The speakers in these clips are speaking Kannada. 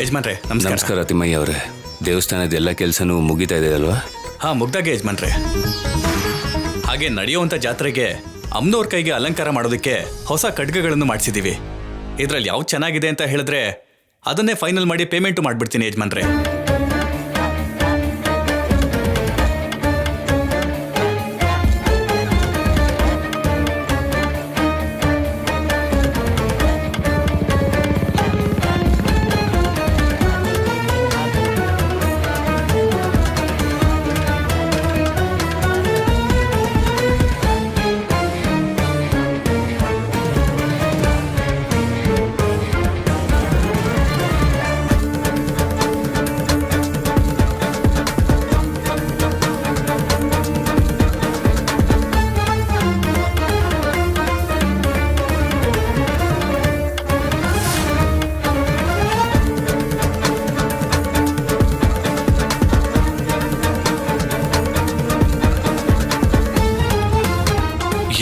ಯಜಮಾನ್ರೆ ನಮಸ್ಕಾರ. ನಮಸ್ಕಾರ ತಿಮ್ಮಯ್ಯ ಅವರೇ. ದೇವಸ್ಥಾನದ ಎಲ್ಲ ಕೆಲಸನೂ ಮುಗಿತಾ ಇದೆ ಅಲ್ವಾ? ಹಾ, ಮುಗ್ದಾಗೆ ಯಜಮಾನ್ರೆ. ಹಾಗೆ ನಡೆಯುವಂಥ ಜಾತ್ರೆಗೆ ಅಮ್ಮನವ್ರ ಕೈಗೆ ಅಲಂಕಾರ ಮಾಡೋದಕ್ಕೆ ಹೊಸ ಖಡ್ಗಗಳನ್ನು ಮಾಡಿಸಿದ್ದೀವಿ. ಇದರಲ್ಲಿ ಯಾವ್ದು ಚೆನ್ನಾಗಿದೆ ಅಂತ ಹೇಳಿದ್ರೆ ಅದನ್ನೇ ಫೈನಲ್ ಮಾಡಿ ಪೇಮೆಂಟು ಮಾಡಿಬಿಡ್ತೀನಿ ಯಜಮಾನ್ರೆ.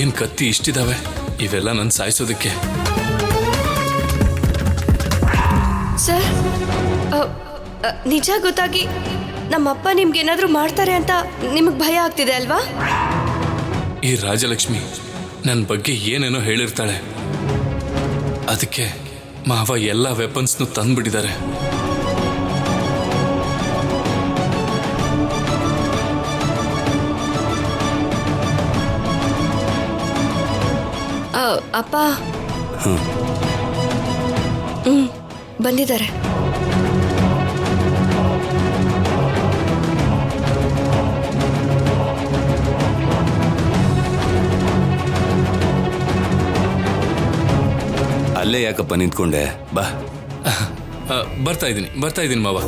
ಏನ್ ಕತ್ತಿ ಇಷ್ಟಿದಾವೆ? ಇವೆಲ್ಲ ನನ್ ಸಾಯಿಸೋದಕ್ಕೆ. ಸರ್, ನಿಜ ಗೊತ್ತಾಗಿ ನಮ್ಮಪ್ಪ ನಿಮ್ಗೇನಾದ್ರೂ ಮಾಡ್ತಾರೆ ಅಂತ ನಿಮಗೆ ಭಯ ಆಗ್ತಿದೆ ಅಲ್ವಾ? ಈ ರಾಜಲಕ್ಷ್ಮಿ ನನ್ನ ಬಗ್ಗೆ ಏನೇನೋ ಹೇಳಿರ್ತಾಳೆ. ಅದಕ್ಕೆ ಮಾವ ಎಲ್ಲ ವೆಪನ್ಸ್ನು ತಂದ್ಬಿಟ್ಟಿದ್ದಾರೆ. ಅಪ್ಪ ಬಂದಿದ್ದಾರೆ. ಅಲ್ಲೇ ಯಾಕಪ್ಪ ನಿಂತ್ಕೊಂಡೆ? ಬಾ. ಬರ್ತಾ ಇದ್ದೀನಿ ಮಾವ.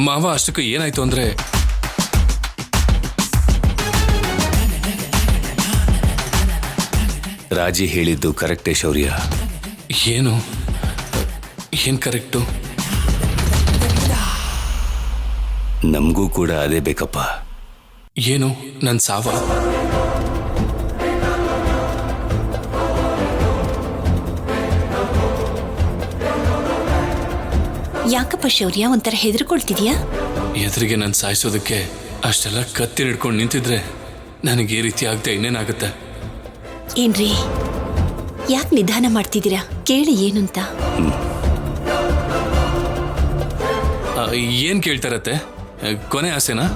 ಮಾವ ಅಷ್ಟಕ್ಕೂ ಏನಾಯ್ತು ಅಂದ್ರೆ, ರಾಜಿ ಹೇಳಿದ್ದು ಕರೆಕ್ಟೇ ಶೌರ್ಯ. ಏನ್ ಕರೆಕ್ಟು? ನಮಗೂ ಕೂಡ ಅದೇ ಬೇಕಪ್ಪ. ಏನು ನನ್ ಸಾವ? ಯಾಕಪ್ಪ ಶೌರ್ಯ ಒಂಥರ ಹೆದರ್ಕೊಳ್ತಿದ್ಯಾ? ಎದುರಿಗೆ ನನ್ ಸಾಯಿಸೋದಕ್ಕೆ ಅಷ್ಟೆಲ್ಲ ಕತ್ತಿ ಹಿಡ್ಕೊಂಡು ನಿಂತಿದ್ರೆ ನನಗೆ ಈ ರೀತಿ ಆಗದೆ ಇನ್ನೇನಾಗುತ್ತೆ? ಏನ್ರಿ, ಯಾಕೆ ನಿಧಾನ ಮಾಡ್ತಿದ್ದೀರಾ? ಕೇಳಿ ಏನು ಅಂತ. ಏನ್ ಕೇಳ್ತಾರತ್ತೆ? ಕೊನೆ ಆಸೆನಾ?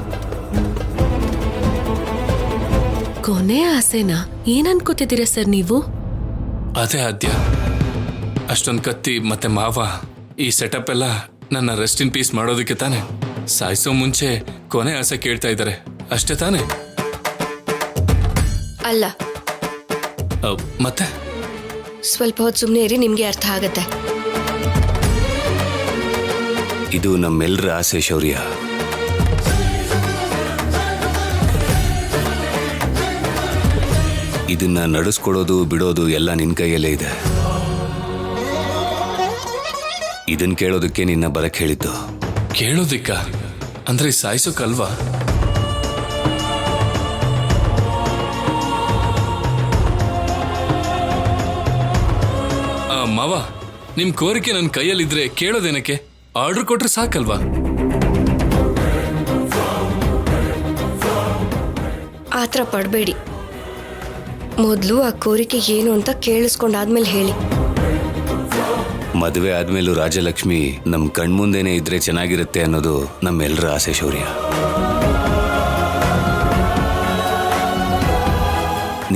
ಕೊನೆ ಆಸೆನಾ? ಏನ್ ಅನ್ಕೋತಿದ್ದೀರಾ ಸರ್ ನೀವು? ಅದೇ ಆದ್ಯ. ಅಷ್ಟೊಂದು ಕತ್ತಿ ಮತ್ತೆ ಮಾವ ಈ ಸೆಟಪ್ ಎಲ್ಲ ನನ್ನ ರೆಸ್ಟ್ ಇನ್ ಪೀಸ್ ಮಾಡೋದಕ್ಕೆ ತಾನೆ. ಸಾಯಿಸೋ ಮುಂಚೆ ಕೊನೆ ಆಸೆ ಕೇಳ್ತಾ ಇದ್ದಾರೆ ಅಷ್ಟೇ ತಾನೆ? ಅಲ್ಲ, ಮತ್ತೆ ಸ್ವಲ್ಪ ಹೊತ್ತು ಸುಮ್ಮನೆ ಇರಿ, ನಿಮ್ಗೆ ಅರ್ಥ ಆಗತ್ತೆ. ಇದು ನಮ್ಮೆಲ್ಲರ ಆಸೆ ಶೌರ್ಯ. ಇದನ್ನ ನಡೆಸ್ಕೊಡೋದು ಬಿಡೋದು ಎಲ್ಲ ನಿನ್ ಕೈಯಲ್ಲೇ ಇದೆ. ಇದನ್ ಕೇಳೋದಕ್ಕೆ ನಿನ್ನ ಬರಕ್ ಹೇಳಿದ್ದು. ಕೇಳೋದಿಕ್ಕ ಅಂದ್ರೆ ಸಾಯಿಸೋಕಲ್ವಾ? ಮಾವ, ನಿಮ್ ಕೋರಿಕೆ ನನ್ನ ಕೈಯಲ್ಲಿದ್ರೆ ಕೇಳೋದೇನಕ್ಕೆ? ಆರ್ಡರ್ ಕೊಟ್ರೆ ಸಾಕಲ್ವಾ? ಆತರ ಪಡಬೇಡಿ. ಮೊದಲು ಆ ಕೋರಿಕೆ ಏನು ಅಂತ ಕೇಳಿಸ್ಕೊಂಡಾದ್ಮೇಲೆ ಹೇಳಿ. ಮದುವೆ ಆದ್ಮೇಲೂ ರಾಜಲಕ್ಷ್ಮಿ ನಮ್ ಕಣ್ಮುಂದೆನೆ ಇದ್ರೆ ಚೆನ್ನಾಗಿರುತ್ತೆ ಅನ್ನೋದು ನಮ್ಮೆಲ್ಲರ ಆಸೆ ಶೌರ್ಯ.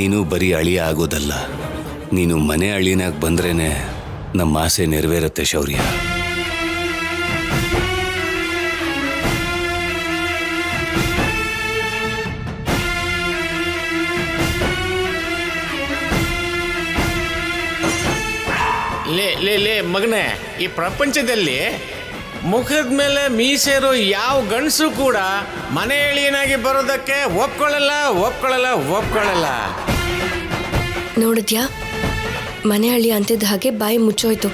ನೀನು ಬರೀ ಅಳಿಯ ಆಗೋದಲ್ಲ, ನೀನು ಮನೆ ಅಳಿಯನಾಗ ಬಂದ್ರೇನೆ ನಮ್ಮ ಆಸೆ ನೆರವೇರುತ್ತೆ ಶೌರ್ಯ. ಲೇ ಮಗನೇ, ಈ ಪ್ರಪಂಚದಲ್ಲಿ ಮುಖದ ಮೇಲೆ ಮೀಸೆರೋ ಯಾವ ಗಂಡಸು ಕೂಡ ಮನೆ ಎಳಿಯನಾಗಿ ಬರೋದಕ್ಕೆ ಒಪ್ಕೊಳ್ಳಲ್ಲ. ನೋಡಿದ್ಯಾ, ಮನೆ ಹಳ್ಳಿ ಅಂತಿದ್ದ ಹಾಗೆ ಬಾಯಿ ಮುಚ್ಚೋಯ್ತು.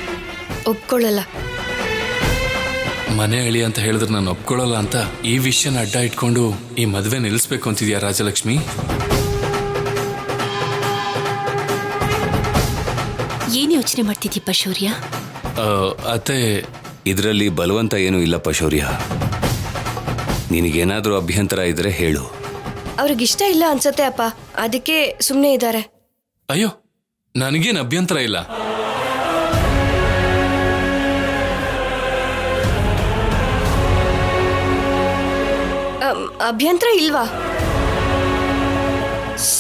ಒಪ್ಕೊಳ್ಳಲ್ಲ. ಮನೆ ಅಳಿ ಅಂತ ಹೇಳಿದ್ರೆ ನಾನು ಒಪ್ಕೊಳ್ಳಲ್ಲ ಅಂತ ಈ ವಿಷಯನ ಅಡ್ಡ ಇಟ್ಕೊಂಡು ಈ ಮದುವೆ ನಿಲ್ಲಿಸ್ಬೇಕು ಅಂತಿದ್ಯಾ ರಾಜಲಕ್ಷ್ಮಿ? ಏನ್ ಯೋಚನೆ ಮಾಡ್ತಿದ್ದೀಪ ಶೌರ್ಯ? ಅತ್ತೆ, ಇದರಲ್ಲಿ ಬಲವಂತ ಏನೂ ಇಲ್ಲಪ್ಪ ಶೌರ್ಯ. ನಿನಗೇನಾದರೂ ಅಭ್ಯಂತರ ಇದ್ರೆ ಹೇಳು. ಅವ್ರಿಗಿಷ್ಟ ಇಲ್ಲ ಅನ್ಸತ್ತೆ ಅಪ್ಪ, ಅದಕ್ಕೆ ಸುಮ್ಮನೆ ಇದ್ದಾರೆ. ಅಯ್ಯೋ, ನನಗೇನು ಅಭ್ಯಂತರ ಇಲ್ಲ. ಅಭ್ಯಂತರ ಇಲ್ವಾ?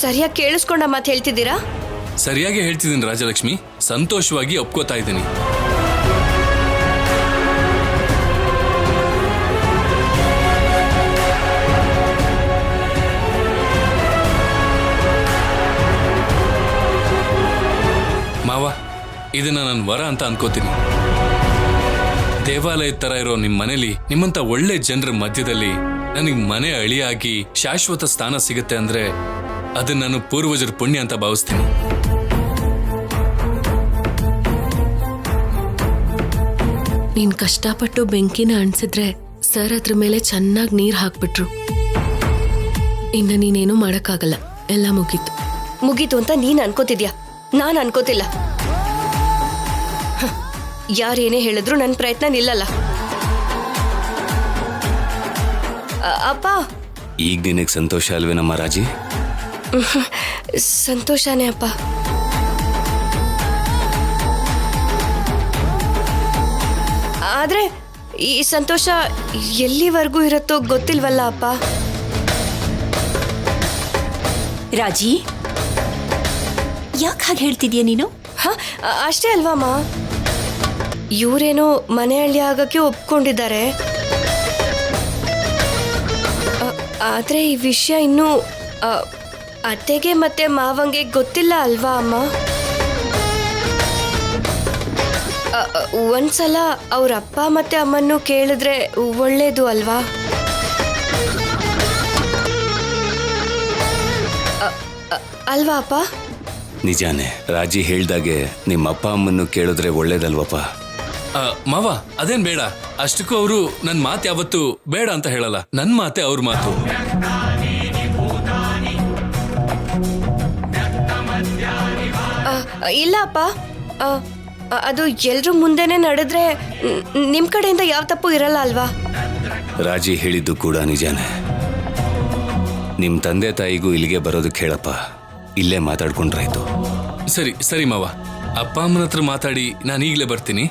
ಸರಿಯಾಗಿ ಕೇಳಿಸ್ಕೊಂಡ ಮಾತು ಹೇಳ್ತಿದ್ದೀರಾ? ಸರಿಯಾಗಿ ಹೇಳ್ತಿದ್ದೀನಿ ರಾಜಲಕ್ಷ್ಮಿ. ಸಂತೋಷವಾಗಿ ಒಪ್ಕೋತಾ ಇದ್ದೀನಿ. ಮಾವ, ಇದನ್ನ ನಾನು ವರ ಅಂತ ಅನ್ಕೋತೀನಿ. ದೇವಾಲಯದ ತರ ಇರೋ ನಿಮ್ ಮನೇಲಿ ನಿಮ್ಮಂತ ಒಳ್ಳೆ ಜನರ ಮಧ್ಯದಲ್ಲಿ ನನಗೆ ಮನೆ ಅಳಿಯಾಗಿ ಶಾಶ್ವತ ಸ್ಥಾನ ಸಿಗುತ್ತೆ ಅಂದ್ರೆ ಅದನ್ನ ನಾನು ಪೂರ್ವಜರ ಪುಣ್ಯ ಅಂತ ಭಾವಿಸ್ತೀನಿ. ನೀನ್ ಕಷ್ಟಪಟ್ಟು ಬೆಂಕಿನ ಅಣ್ಸಿದ್ರೆ ಸರ್ ಅದ್ರ ಮೇಲೆ ಚೆನ್ನಾಗಿ ನೀರ್ ಹಾಕ್ಬಿಟ್ರು. ಇನ್ನ ನೀನೇನು ಮಾಡಕ್ಕಾಗಲ್ಲ, ಎಲ್ಲ ಮುಗೀತು ಅಂತ ನೀನ್ ಅನ್ಕೋತಿದ್ಯಾ, ನಾನ್ ಅನ್ಕೋತಿಲ್ಲ. ಯಾರೇನೇ ಹೇಳಿದ್ರು ನನ್ನ ಪ್ರಯತ್ನ ನಿಲ್ಲಲ್ಲ. ಅಪ್ಪ, ಈಗ ನಿನಗೆ ಸಂತೋಷ ಅಲ್ವೇನಮ್ಮ ರಾಜಿ? ಸಂತೋಷನೇ ಅಪ್ಪ. ಆದ್ರೆ ಈ ಸಂತೋಷ ಎಲ್ಲಿವರೆಗೂ ಇರುತ್ತೋ ಗೊತ್ತಿಲ್ವಲ್ಲ ಅಪ್ಪ. ರಾಜಿ, ಯಾಕೆ ಹಾಗೆ ಹೇಳ್ತಿದ್ಯಾ ನೀನು? ಅಷ್ಟೇ ಅಲ್ವಮ್ಮ, ಇವರೇನೋ ಮನೆ ಹಳ್ಳಿ ಆಗಕ್ಕೆ ಒಪ್ಕೊಂಡಿದ್ದಾರೆ. ಆದ್ರೆ ಈ ವಿಷಯ ಇನ್ನೂ ಅತ್ತೆಗೆ ಮತ್ತೆ ಮಾವಂಗೆ ಗೊತ್ತಿಲ್ಲ ಅಲ್ವಾ ಅಮ್ಮ? ಒಂದ್ಸಲ ಅವ್ರ ಅಪ್ಪ ಮತ್ತೆ ಅಮ್ಮನ್ನು ಕೇಳಿದ್ರೆ ಒಳ್ಳೇದು ಅಲ್ವಾ? ಅಲ್ವಾ ಅಪ್ಪ? ನಿಜಾನೇ, ರಾಜಿ ಹೇಳ್ದಾಗೆ ನಿಮ್ಮ ಅಪ್ಪ ಅಮ್ಮನ್ನು ಕೇಳಿದ್ರೆ ಒಳ್ಳೇದಲ್ವಪ್ಪ. ಮಾವ, ಅದೇನ್ ಬೇಡ. ಅಷ್ಟಕ್ಕೂ ಅವರು ನನ್ ಮಾತು ಯಾವತ್ತು ಬೇಡ ಅಂತ ಹೇಳಲ್ಲ. ನನ್ ಮಾತೆ ಅವ್ರ ಮಾತು. ಇಲ್ಲ ಅಪ್ಪ, ಅದು ಎಲ್ರೂ ಮುಂದೆನೆ ನಡೆದ್ರೆ ನಿಮ್ ಕಡೆಯಿಂದ ಯಾವ ತಪ್ಪು ಇರಲ್ಲ ಅಲ್ವಾ? ರಾಜಿ ಹೇಳಿದ್ದು ಕೂಡ ನಿಜಾನೇ. ನಿಮ್ ತಂದೆ ತಾಯಿಗೂ ಇಲ್ಲಿಗೆ ಬರೋದಕ್ಕೆ ಹೇಳಪ್ಪ, ಇಲ್ಲೇ ಮಾತಾಡ್ಕೊಂಡ್ರಾಯ್ತು. ಸರಿ ಸರಿ ಮಾವ, ಅಪ್ಪ ಅಮ್ಮನ ಹತ್ರ ಮಾತಾಡಿ ನಾನು ಈಗಲೇ ಬರ್ತೀನಿ.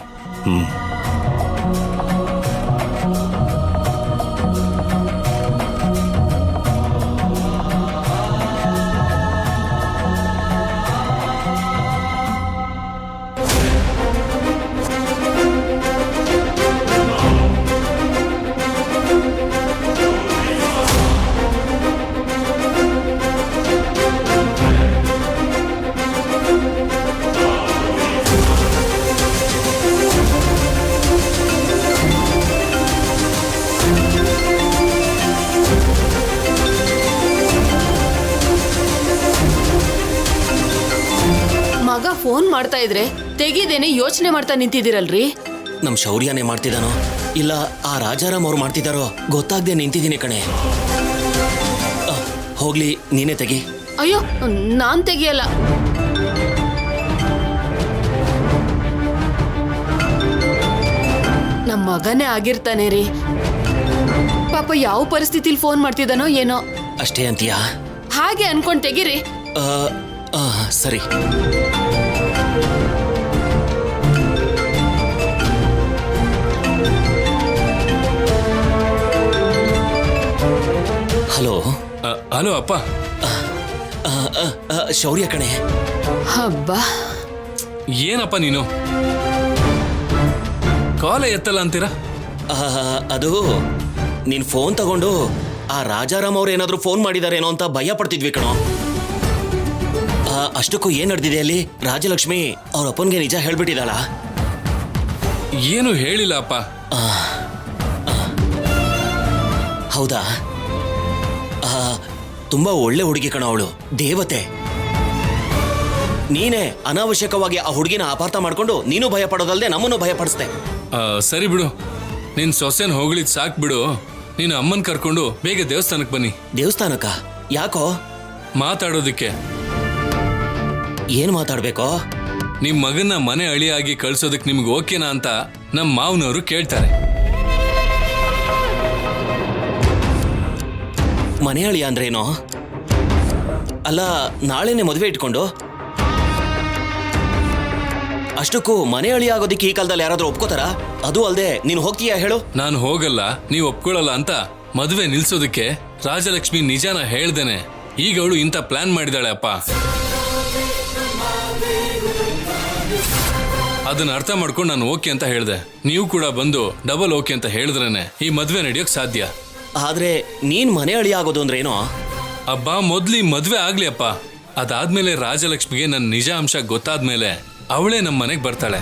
ಮಗ ಫೋನ್ ಮಾಡ್ತಾ ಇದ್ರೆ ತೆಗಿದೇನೆ ಯೋಚನೆ ಮಾಡ್ತಾ ನಿಂತಿದ್ದೀರಲ್ರಿ. ನಮ್ ಶೌರ್ಯನೇ ಮಾಡ್ತಿದ್ದಾನೋ ಇಲ್ಲ ಆ ರಾಜಾರಾಮ್ ಅವ್ರು ಮಾಡ್ತಿದ್ದಾರೋ ಗೊತ್ತಾಗ್ದೆ ನಿಂತಿದ್ದೀನಿ ಕಣೆ. ಹೋಗ್ಲಿ, ನೀನೇ ತೆಗಿ. ಅಯ್ಯೋ, ನಾನ್ ತೆಗಿಯಲ್ಲ. ನಮ್ಮ ಮಗನೇ ಆಗಿರ್ತಾನೆ ರೀ. ಪಾಪ ಯಾವ ಪರಿಸ್ಥಿತಿಲಿ ಫೋನ್ ಮಾಡ್ತಿದ್ದಾನೋ ಏನೋ. ಅಷ್ಟೇ ಅಂತೀಯಾ? ಹಾಗೆ ಅನ್ಕೊಂಡ್ ತೆಗಿರಿ. ಸರಿ. ಹಲೋ. ಹಲೋ ಅಪ್ಪ. ಶೌರ್ಯ ಕಣೆ. ಹಬ್ಬ, ಏನಪ್ಪ ನೀನು ಕಾಲೇ ಎತ್ತಲ್ಲ ಅಂತೀರಾ? ಅದು ನೀನ್ ಫೋನ್ ತಗೊಂಡು ಆ ರಾಜಾರಾಮ್ ಅವ್ರು ಏನಾದ್ರು ಫೋನ್ ಮಾಡಿದಾರೇನೋ ಅಂತ ಭಯ ಪಡ್ತಿದ್ವಿ ಕಣೋ. ಅಷ್ಟಕ್ಕೂ ಏನ್ ನಡೆದಿದೆ ಅಲ್ಲಿ? ರಾಜಲಕ್ಷ್ಮಿ ಅವ್ರ ಅಪ್ಪನ್ಗೆ ನಿಜ ಹೇಳ್ಬಿಟ್ಟಿದ್ದಾಳ? ಏನು ಹೇಳಿಲ್ಲ ಅಪ್ಪ. ಹೌದಾ? ತುಂಬಾ ಒಳ್ಳೆ ಹುಡುಗಿ ಕಣ ಅವಳು, ದೇವತೆ. ನೀನೇ ಅನಾವಶ್ಯಕವಾಗಿ ಆ ಹುಡುಗಿನ ಅಪಾರ್ಥ ಮಾಡ್ಕೊಂಡು ನೀನು ಭಯ ಪಡೋದಲ್ದೆ ನಮ್ಮನ್ನು ಭಯ ಪಡಿಸ್ದೆ. ಸರಿ ಬಿಡು, ನಿನ್ ಸೊಸೆನ್ ಹೋಗ್ಲಿದ್ ಸಾಕ್ ಬಿಡು. ನೀನು ಅಮ್ಮನ್ ಕರ್ಕೊಂಡು ಬೇಗ ದೇವಸ್ಥಾನಕ್ಕೆ ಬನ್ನಿ. ದೇವಸ್ಥಾನಕ್ಕ? ಯಾಕೋ? ಮಾತಾಡೋದಿಕ್ಕೆ. ಏನ್ ಮಾತಾಡ್ಬೇಕೋ? ನಿಮ್ ಮಗನ್ನ ಮನೆ ಅಳಿಯಾಗಿ ಕಳ್ಸೋದಕ್ ನಿಮ್ಗೆ ಓಕೆನಾ ಅಂತ ನಮ್ ಮಾವನವರು ಕೇಳ್ತಾರೆ. ಮನೆ ಅಳಿಯ ಅಂದ್ರೇನೋ? ಅಲ್ಲ, ನಾಳೆನೆ ಮದುವೆ ಇಟ್ಕೊಂಡು ಅಷ್ಟಕ್ಕೂ ಮನೆ ಅಳಿಯ ಆಗೋದಿಕ್ಕೆ ಈ ಕಾಲದಲ್ಲಿ ಯಾರಾದ್ರೂ ಒಪ್ಕೋತಾರ? ಅದು ಅಲ್ದೆ ನೀನು ಹೋಗ್ತೀಯಾ ಹೇಳು? ನಾನು ಹೋಗಲ್ಲ, ನೀವ್ ಒಪ್ಕೊಳ್ಳಲ್ಲ ಅಂತ ಮದುವೆ ನಿಲ್ಸೋದಕ್ಕೆ ರಾಜಲಕ್ಷ್ಮಿ ನಿಜಾನ ಹೇಳ್ದೇನೆ ಈಗ ಅವಳು ಇಂಥ ಪ್ಲಾನ್ ಮಾಡಿದಾಳೆ ಅಪ್ಪ. ಅದನ್ನ ಅರ್ಥ ಮಾಡ್ಕೊಂಡು ನಾನು ಓಕೆ ಅಂತ ಹೇಳ್ದೆ. ನೀವು ಕೂಡ ಬಂದು ಡಬಲ್ ಓಕೆ ಅಂತ ಹೇಳಿದ್ರೇನೆ ಈ ಮದ್ವೆ ನಡೆಯೋಕ್ ಸಾಧ್ಯ. ಆದ್ರೆ ನೀನ್ ಮನೆ ಅಳಿಯ ಆಗೋದು ಅಂದ್ರೆ ಏನೋ? ಅಬ್ಬಾ, ಮೊದ್ಲು ಈ ಮದ್ವೆ ಆಗ್ಲಿ ಅಪ್ಪ. ಅದಾದ್ಮೇಲೆ ರಾಜಲಕ್ಷ್ಮಿಗೆ ನನ್ನ ನಿಜ ಅಂಶ ಗೊತ್ತಾದ್ಮೇಲೆ ಅವಳೇ ನಮ್ಮ ಮನೆಗ್ ಬರ್ತಾಳೆ.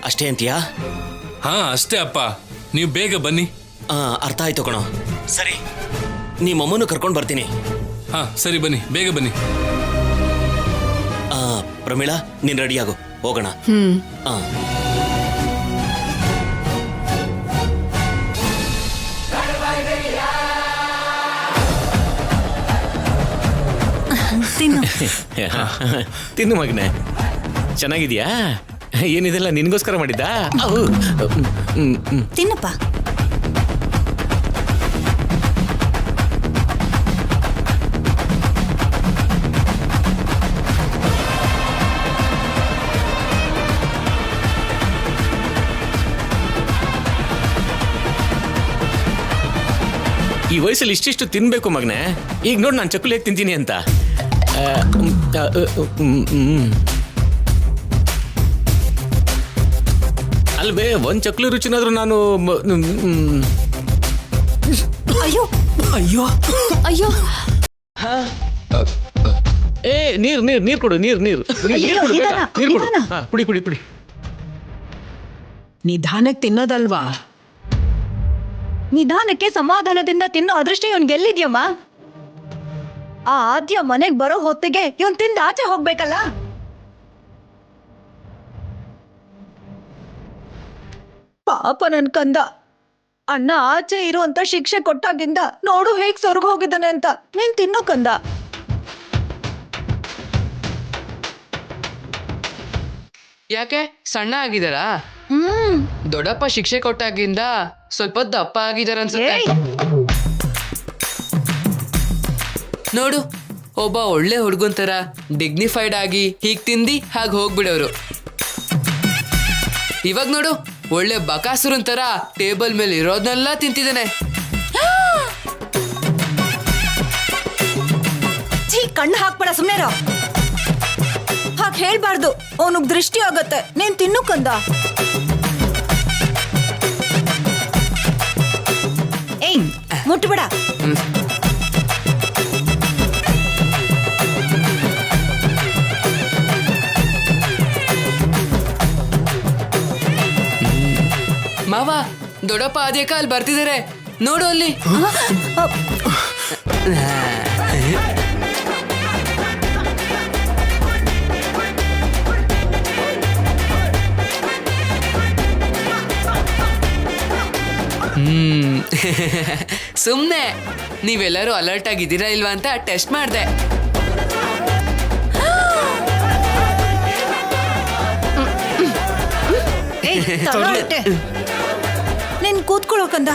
ಅಷ್ಟೇ ಅಂತೀಯಾ? ಹಾ, ಅಷ್ಟೇ ಅಪ್ಪ. ನೀವು ಬೇಗ ಬನ್ನಿ. ಅರ್ಥ ಆಯ್ತು ಕಣೋ. ಸರಿ, ನಿಮ್ಮಮ್ಮನ್ನು ಕರ್ಕೊಂಡು ಬರ್ತೀನಿ. ಹಾ ಸರಿ, ಬನ್ನಿ, ಬೇಗ ಬನ್ನಿ. ಪ್ರಮೀಳಾ, ನೀನ್ ರೆಡಿಯಾಗು, ಹೋಗೋಣ. ತಿನ್ನು ಮಗನೆ. ಚೆನ್ನಾಗಿದ್ಯಾ? ಏನಿದೆಲ್ಲ ನಿನ್ಗೋಸ್ಕರ ಮಾಡಿದ್ದ? ತಿನ್ನಪ್ಪ. ಈ ವಯಸ್ಸಲ್ಲಿ ಇಷ್ಟಿಷ್ಟು ತಿನ್ಬೇಕು ಮಗನೆ. ಈಗ ನೋಡಿ ನಾನು ಚಕ್ಕುಲಿ ಹೇಗೆ ತಿಂತೀನಿ ಅಂತ. ಅಲ್ವೇ, ಒಂದ್ ಚಕ್ಲಿ ರುಚಿನಾದ್ರೂ ನಾನು ಅಯ್ಯೋ ಅಯ್ಯೋ ಅಯ್ಯೋ ನೀರ್ ಕೊಡು, ನೀರ್ ಕೊಡು. ಕುಡಿ. ನಿಧಾನಕ್ಕೆ ತಿನ್ನೋದಲ್ವಾ? ನಿಧಾನಕ್ಕೆ ಸಮಾಧಾನದಿಂದ ತಿನ್ನೋ ಅದೃಷ್ಟ ಇವನ್ ಗೆಲ್ಲಿದ್ಯಮ್ಮ. ಆ ಆದ್ಯ ಮನೆಗ್ ಬರೋ ಹೊತ್ತಿಗೆ ಇವನ್ ತಿಂದ ಆಚೆ ಹೋಗ್ಬೇಕಲ್ಲ. ಪಾಪ ನನ್ ಕಂದ, ಅಣ್ಣ ಆಚೆ ಇರುವಂತ ಶಿಕ್ಷೆ ಕೊಟ್ಟಾಗಿಂದ ನೋಡು ಹೇಗ್ ಸ್ವರ್ಗ ಹೋಗಿದ್ದಾನೆ ಅಂತ. ನೀನ್ ತಿನ್ನೋ ಕಂದ. ಯಾಕೆ ಸಣ್ಣ ಆಗಿದಾರಾ? ದೊಡ್ಡಪ್ಪ ಶಿಕ್ಷೆ ಕೊಟ್ಟಾಗಿಂದ ಸ್ವಲ್ಪ ದಪ್ಪ ಆಗಿದಾರ ಅನ್ಸುತ್ತೆ. ನೋಡು, ಒಬ್ಬ ಒಳ್ಳೆ ಹುಡುಗನ್ ತರ ಡಿಗ್ನಿಫೈಡ್ ಆಗಿ ಹೀಗ್ ತಿಂದಿ ಹಾಗೆ ಹೋಗ್ಬಿಡೋರು. ಇವಾಗ ನೋಡು, ಒಳ್ಳೆ ಬಕಾಸುರನ್ ತರ ಟೇಬಲ್ ಮೇಲೆ ಇರೋದ್ನೆಲ್ಲ ತಿಂತಿದ್ದಾನೆ. ಕಣ್ಣು ಹಾಕ್ಬೇಡ, ಸುಮ್ಮನೆ ಹಾಗೆ ಹೇಳ್ಬಾರ್ದು. ಅವನಿಗೆ ದೃಷ್ಟಿ ಆಗತ್ತೆ. ನೀನ್ ತಿನ್ನು ಕಂದ. ಏಯ್, ಮುಟ್ಬೇಡ. ಮಾವ, ದೊಡ್ಡಪ್ಪ ಅದೇ ಕಾಲ್ ಬರ್ತಿದ್ದಾರೆ ನೋಡು ಅಲ್ಲಿ. ಸುಮ್ನೆ ನೀವೆಲ್ಲರೂ ಅಲರ್ಟ್ ಆಗಿದ್ದೀರಾ ಇಲ್ವಾ ಅಂತ ಟೆಸ್ಟ್ ಮಾಡ್ದೆ. ನೀನ್ ಕೂತ್ಕೊಳ್ಳೋ ಕಂದ.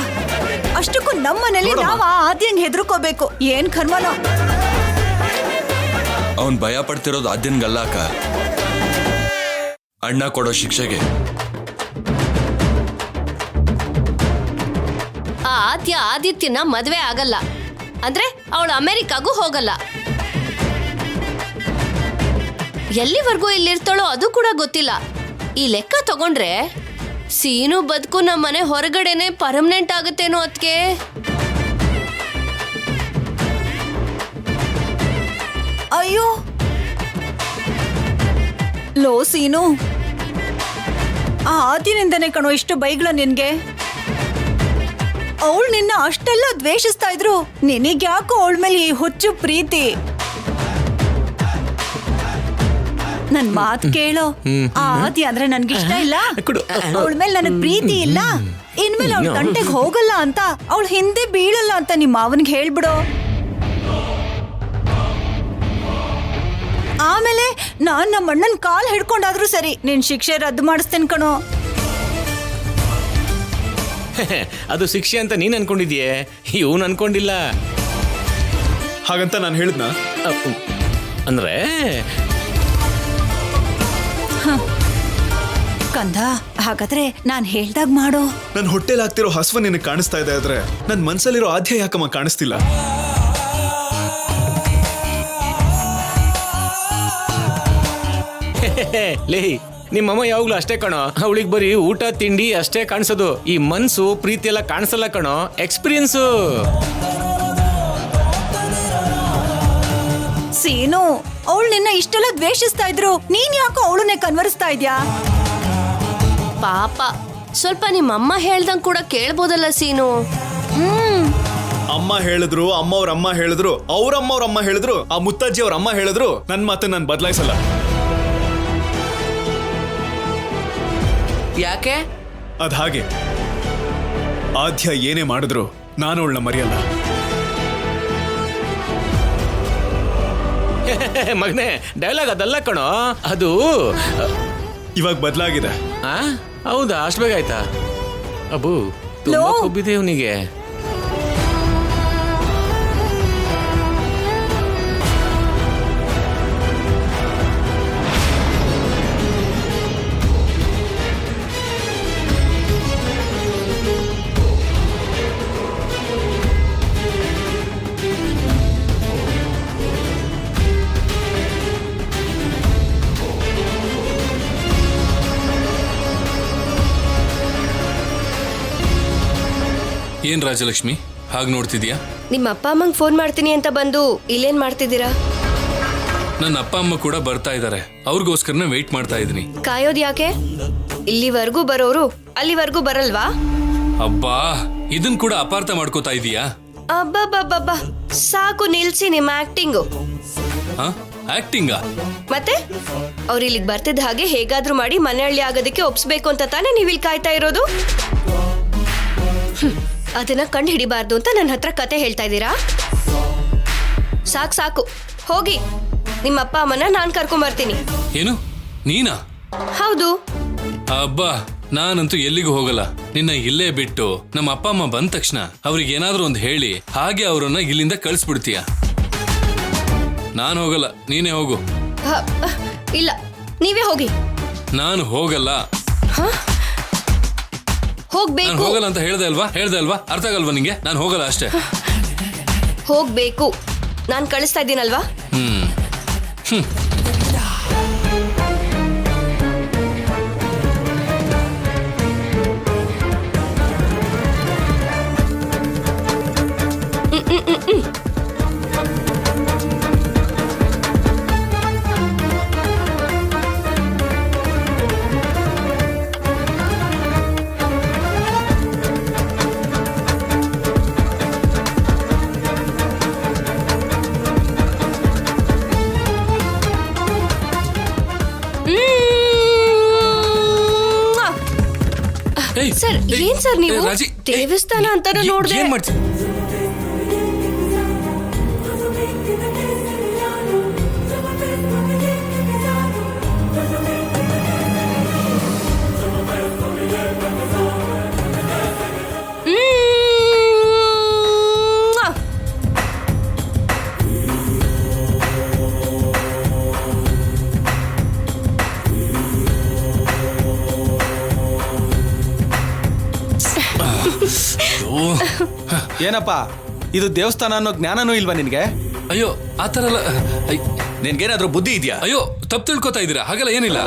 ಅಷ್ಟಕ್ಕೂ ನಮ್ಮನೇಲಿ ನಾವ್ ಆ ಆದ್ಯಂಗ್ ಹೆದರ್ಕೋಬೇಕು. ಏನ್ ಕರ್ಮನೋ. ಅವನ್ ಭಯ ಪಡ್ತಿರೋದು ಆದ್ಯನ್ಗಲ್ಲ ಅಕ್ಕ, ಅಣ್ಣ ಕೊಡೋ ಶಿಕ್ಷೆಗೆ. ಆ ಆದ್ಯ ಆದಿತ್ಯನ ಮದ್ವೆ ಆಗಲ್ಲ ಅಂದ್ರೆ ಅವಳು ಅಮೆರಿಕಾಗೂ ಹೋಗಲ್ಲ. ಎಲ್ಲಿವರೆಗೂ ಇಲ್ಲಿರ್ತಾಳೋ ಅದು ಕೂಡ ಗೊತ್ತಿಲ್ಲ. ಈ ಲೆಕ್ಕ ತಗೊಂಡ್ರೆ ಸೀನು ಬದುಕು ನಮ್ಮ ಮನೆ ಹೊರಗಡೆನೆ ಪರ್ಮನೆಂಟ್ ಆಗುತ್ತೇನೋ ಅದಕ್ಕೆ. ಅಯ್ಯೋ ಲೋ ಸೀನು, ಆ ಆದಿನಿಂದನೇ ಕಣೋ ಇಷ್ಟು ಬೈಗಳ ನಿನ್ಗೆ. ಅವಳು ನಿನ್ನ ಅಷ್ಟೆಲ್ಲ ದ್ವೇಷಿಸ್ತಾ ಇದ್ರು, ನಿನಗ್ಯಾಕೋ ಅವಳ ಮೇಲೆ ಈ ಹುಚ್ಚು ಪ್ರೀತಿ? ನನ್ ಮಾತ್ ಕೇಳೋ, ಆ ಆದಿ ಅಂದ್ರೆ ನನ್ಗಿಷ್ಟ ಇಲ್ಲ, ಅವಳ ಮೇಲೆ ನನಗ್ ಪ್ರೀತಿ ಇಲ್ಲ, ಇನ್ಮೇಲೆ ಅವಳ ಗಂಟೆಗೆ ಹೋಗಲ್ಲ ಅಂತ, ಅವಳ ಹಿಂದೆ ಬೀಳಲ್ಲ ಅಂತ ನಿಮ್ಮ ಮಾವನ್ಗೆ ಹೇಳ್ಬಿಡೋ. ಆಮೇಲೆ ನಾನ್ ನಮ್ಮ ಅಣ್ಣನ್ ಕಾಲ್ ಹಿಡ್ಕೊಂಡಾದ್ರೂ ಸರಿ ನಿನ್ ಶಿಕ್ಷೆ ರದ್ದು ಮಾಡಿಸ್ತೇನೆ ಕಣೋ. ಅದು ಶಿಕ್ಷೆ ಅಂತ ನೀನ್ ಅನ್ಕೊಂಡಿದ್ಯೆ, ಇವನ್ ಅನ್ಕೊಂಡಿಲ್ಲ. ಹಾಗಂತ ನಾನು ಹೇಳಿದ್ನ ಅಂದ್ರೆ ಕಂದ, ಹಾಗಾದ್ರೆ ನಾನ್ ಹೇಳ್ದಾಗ ಮಾಡೋ. ನನ್ನ ಹೊಟ್ಟೆಲ್ ಆಗ್ತಿರೋ ಹಸುವ ನಿನಗೆ ಕಾಣಿಸ್ತಾ ಇದೆ ಆದ್ರೆ ನನ್ನ ಮನ್ಸಲ್ಲಿರೋ ಆದ್ಯ ಯಾಕಮ್ಮ ಕಾಣಿಸ್ತಿಲ್ಲ? ಲೇ, ನಿಮ್ಮಮ್ಮ ಯಾವಾಗ್ಲೂ ಅಷ್ಟೇ ಕಣೋ, ಅವಳಿಗೆ ಬರೀ ಊಟ ತಿಂಡಿ ಅಷ್ಟೇ ಕಾಣಿಸೋದು, ಈ ಮನ್ಸು ಪ್ರೀತಿ ಎಲ್ಲ ಕಾಣಿಸಲ್ಲ ಕಣೋ, ಎಕ್ಸ್ಪೀರಿಯನ್ಸು. ಸೀನು, ಅವಳು ನಿನ್ನ ಇಷ್ಟೆಲ್ಲ ದ್ವೇಷಿಸ್ತಾ ಇದ್ರು, ನೀನ್ ಯಾಕೋ ಅವಳನ್ನೇ ಕನ್ವರಿಸ್ತಾ ಇದ್ಯಾ? ಪಾಪ, ಸ್ವಲ್ಪ ನಿಮ್ಮಮ್ಮ ಹೇಳ್ದಂಗ್ ಕೂಡ ಕೇಳ್ಬೋದಲ್ಲ ಸೀನು. ಅಮ್ಮ ಹೇಳಿದ್ರು, ಅಮ್ಮವ್ರ ಅಮ್ಮ ಹೇಳಿದ್ರು, ಅವ್ರ ಅಮ್ಮ ಹೇಳಿದ್ರು, ಆ ಮುತ್ತಜ್ಜಿ ಅವ್ರ ಅಮ್ಮ ಹೇಳಿದ್ರು, ನನ್ನ ಮಾತನ್ನ ನಾನು ಬದಲಾಯಿಸಲ್ಲ. ಯಾಕೆ? ಅದ್ ಹಾಗೆ, ಆದ್ಯ ಏನೇ ಮಾಡಿದ್ರು ನಾನು ಅವಳನ್ನ ಮರೆಯಲ್ಲ. ಮಗನೇ, ಡೈಲಾಗ್ ಅದಲ್ಲ ಕಣೋ, ಅದು ಇವಾಗ ಬದಲಾಗಿದೆ. ಹೌದಾ? ಅಷ್ಟು ಬೇಗ ಆಯ್ತಾ? ಅಬ್ಬು, ತುಂಬಾ ಕೊಬ್ಬಿದೆ ಇವನಿಗೆ. ಏನ್ ರಾಜಲಕ್ಷ್ಮಿ ಹಾಗೆ ನೋಡ್ತಿದ್ಯಾ? ನಿಮ್ಮ ಅಪ್ಪ ಅಮ್ಮಂಗ್ ಫೋನ್ ಮಾಡ್ತೀನಿ ಅಂತ ಬಂದು ಇಲ್ಲೇನ್ ಮಾಡ್ತಿದ್ದೀರಾ? ನನ್ನ ಅಪ್ಪ ಅಮ್ಮ ಕೂಡ ಬರ್ತಾ ಇದ್ದಾರೆ, ಅವ್ರಿಗೋಸ್ಕರನೇ ವೆಯ್ಟ್ ಮಾಡ್ತಾ ಇದೀನಿ. ಕಾಯೋದ್ ಯಾಕೆ? ಇಲ್ಲಿವರೆಗೂ ಬರೋರು ಅಲ್ಲಿವರೆಗೂ ಬರಲ್ವಾ? ಅಬ್ಬಾ, ಇದನ್ ಕೂಡ ಅಪಾರ್ಥ ಮಾಡ್ಕೋತಾ ಇದೀಯಾ? ಅಬ್ಬಬ್ಬಬ್ಬಬ್ಬ, ಸಾಕು ನಿಲ್ಸಿ ನಿಮ್ಮ ಆಕ್ಟಿಂಗು. ಆಕ್ಟಿಂಗಾ? ಮತ್ತೆ ಅವ್ರು ಇಲ್ಲಿಗೆ ಬರ್ತಿದ್ದ ಹಾಗೆ ಹೇಗಾದ್ರೂ ಮಾಡಿ ಮನೆ ಹಳ್ಳಿ ಆಗೋದಕ್ಕೆ ಒಪ್ಸ್ಬೇಕು ಅಂತ ತಾನೇ ನೀವು ಇಲ್ಲಿ ಕಾಯ್ತಾ ಇರೋದು? ಅದನ್ನ ಕಂಡು ಹಿಡಿಬಾರ್ದು ಅಂತ ನನ್ನ ಹತ್ರ ಕತೆ ಹೇಳ್ತಾ ಇದ್ದೀರಾ? ಸಾಕು ಸಾಕು, ಹೋಗಿ ನಿಮ್ಮ ಅಪ್ಪ ಅಮ್ಮನ ನಾನ್ ಕರ್ಕೊಂಡ್ ಬರ್ತೀನಿ. ಏನು, ನೀನಾ? ಹೌದು. ಅಬ್ಬಾ, ನಾನಂತೂ ಎಲ್ಲಿಗೂ ಹೋಗಲ್ಲ. ನಿನ್ನ ಇಲ್ಲೇ ಬಿಟ್ಟು ನಮ್ಮ ಅಪ್ಪ ಅಮ್ಮ ಬಂದ ತಕ್ಷಣ ಅವ್ರಿಗೆ ಏನಾದ್ರೂ ಒಂದು ಹೇಳಿ ಹಾಗೆ ಅವರನ್ನ ಇಲ್ಲಿಂದ ಕಳಿಸ್ಬಿಡ್ತೀಯ. ನಾನು ಹೋಗಲ್ಲ, ನೀನೇ ಹೋಗು. ಇಲ್ಲ, ನೀವೇ ಹೋಗಿ. ನಾನು ಹೋಗಲ್ಲ. ಹೋಗ್ಬೇಕು. ನಾನು ಹೋಗಲ್ಲ ಅಂತ ಹೇಳ್ದೆ ಅಲ್ವಾ? ಅರ್ಥ ಆಗಲ್ವಾ ನಿಂಗೆ? ನಾನು ಹೋಗಲ್ಲ ಅಷ್ಟೇ. ಹೋಗ್ಬೇಕು, ನಾನು ಕಳಿಸ್ತಾ ಇದ್ದೀನಲ್ವಾ? ಸರ್, ಏನ್ ಸರ್ ನೀವು ದೇವಸ್ಥಾನ ಅಂತಾನು ನೋಡ್ದೆ? ಏನ್ ಮಾಡ್ತೀವಿ? ಏನಪ್ಪ ಇದು ದೇವಸ್ಥಾನ ಅನ್ನೋ ಜ್ಞಾನನೂ ಇಲ್ವಾ ನಿನ್ಗೆ? ಅಯ್ಯೋ, ಆತರ ಅಲ್ಲ. ನಿನ್ಗೇನಾದ್ರೂ ಬುದ್ಧಿ ಇದೆಯಾ? ಅಯ್ಯೋ, ತಪ್ಪು ತಿಳ್ಕೊತಾ ಇದ್ದೀರಾ? ಹಾಗೆಲ್ಲ ಏನಿಲ್ಲ.